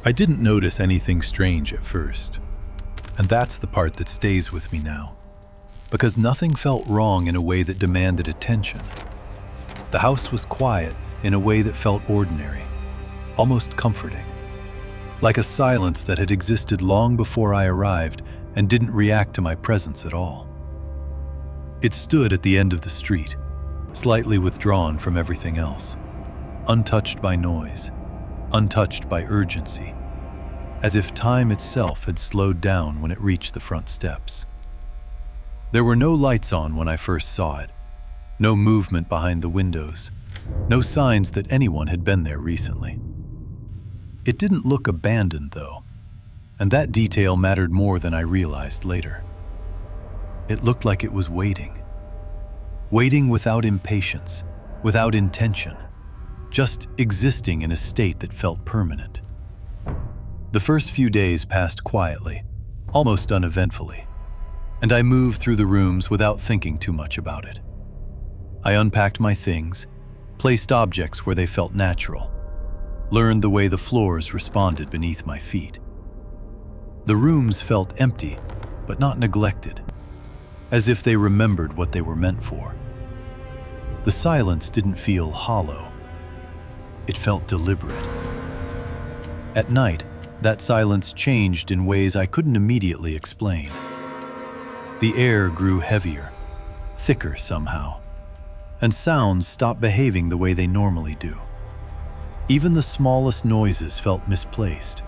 I didn't notice anything strange at first, and that's the part that stays with me now, because nothing felt wrong in a way that demanded attention. The house was quiet in a way that felt ordinary, almost comforting, like a silence that had existed long before I arrived and didn't react to my presence at all. It stood at the end of the street, slightly withdrawn from everything else, untouched by noise, untouched by urgency, as if time itself had slowed down when it reached the front steps. There were no lights on when I first saw it, no movement behind the windows, no signs that anyone had been there recently. It didn't look abandoned, though, and that detail mattered more than I realized later. It looked like it was waiting without impatience, without intention, just existing in a state that felt permanent. The first few days passed quietly, almost uneventfully, and I moved through the rooms without thinking too much about it. I unpacked my things, placed objects where they felt natural, learned the way the floors responded beneath my feet. The rooms felt empty, but not neglected, as if they remembered what they were meant for. The silence didn't feel hollow. It felt deliberate. At night, that silence changed in ways I couldn't immediately explain. The air grew heavier, thicker somehow, and sounds stopped behaving the way they normally do. Even the smallest noises felt misplaced,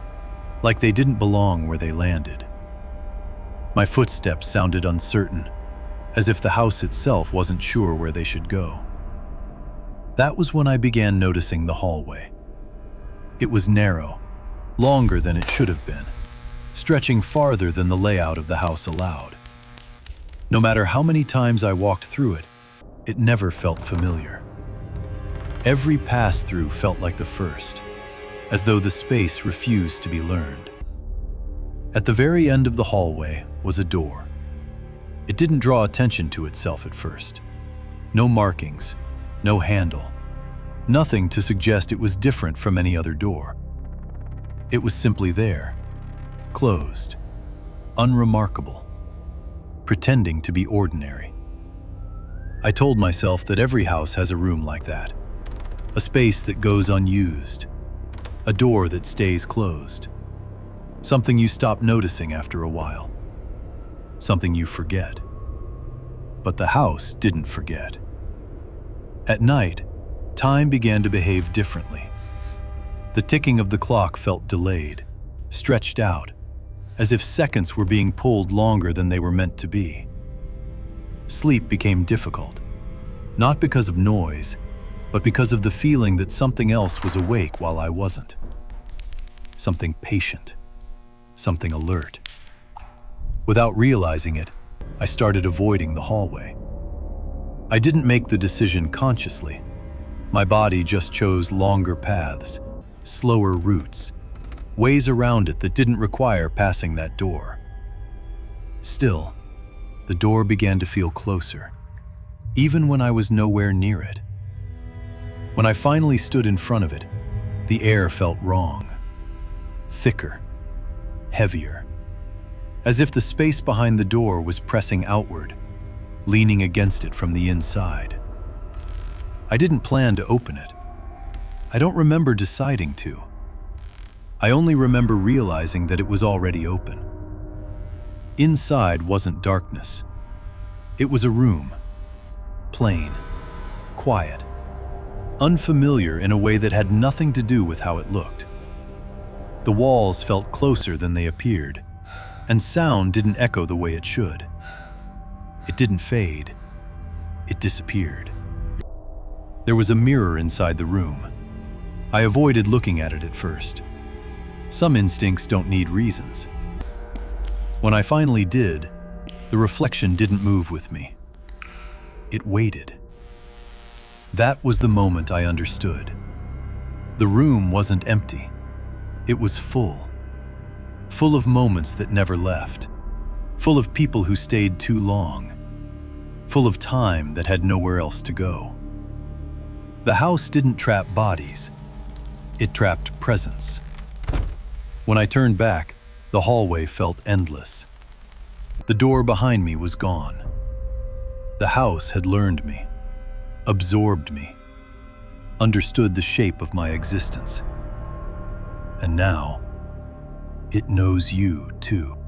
like they didn't belong where they landed. My footsteps sounded uncertain, as if the house itself wasn't sure where they should go. That was when I began noticing the hallway. It was narrow, longer than it should have been, stretching farther than the layout of the house allowed. No matter how many times I walked through it, it never felt familiar. Every pass-through felt like the first, as though the space refused to be learned. At the very end of the hallway was a door. It didn't draw attention to itself at first. No markings, no handle, nothing to suggest it was different from any other door. It was simply there, closed, unremarkable, pretending to be ordinary. I told myself that every house has a room like that, a space that goes unused, a door that stays closed, something you stop noticing after a while, something you forget. But the house didn't forget. At night, time began to behave differently. The ticking of the clock felt delayed, stretched out, as if seconds were being pulled longer than they were meant to be. Sleep became difficult, not because of noise, but because of the feeling that something else was awake while I wasn't. Something patient, something alert. Without realizing it, I started avoiding the hallway. I didn't make the decision consciously. My body just chose longer paths, slower routes, ways around it that didn't require passing that door. Still, the door began to feel closer, even when I was nowhere near it. When I finally stood in front of it, the air felt wrong, thicker, heavier, as if the space behind the door was pressing outward, leaning against it from the inside. I didn't plan to open it. I don't remember deciding to. I only remember realizing that it was already open. Inside wasn't darkness. It was a room, plain, quiet, unfamiliar in a way that had nothing to do with how it looked. The walls felt closer than they appeared, and sound didn't echo the way it should. It didn't fade. It disappeared. There was a mirror inside the room. I avoided looking at it at first. Some instincts don't need reasons. When I finally did, the reflection didn't move with me. It waited. That was the moment I understood. The room wasn't empty. It was full. Full of moments that never left. Full of people who stayed too long. Full of time that had nowhere else to go. The house didn't trap bodies. It trapped presence. When I turned back, the hallway felt endless. The door behind me was gone. The house had learned me, absorbed me, understood the shape of my existence. And now, it knows you too.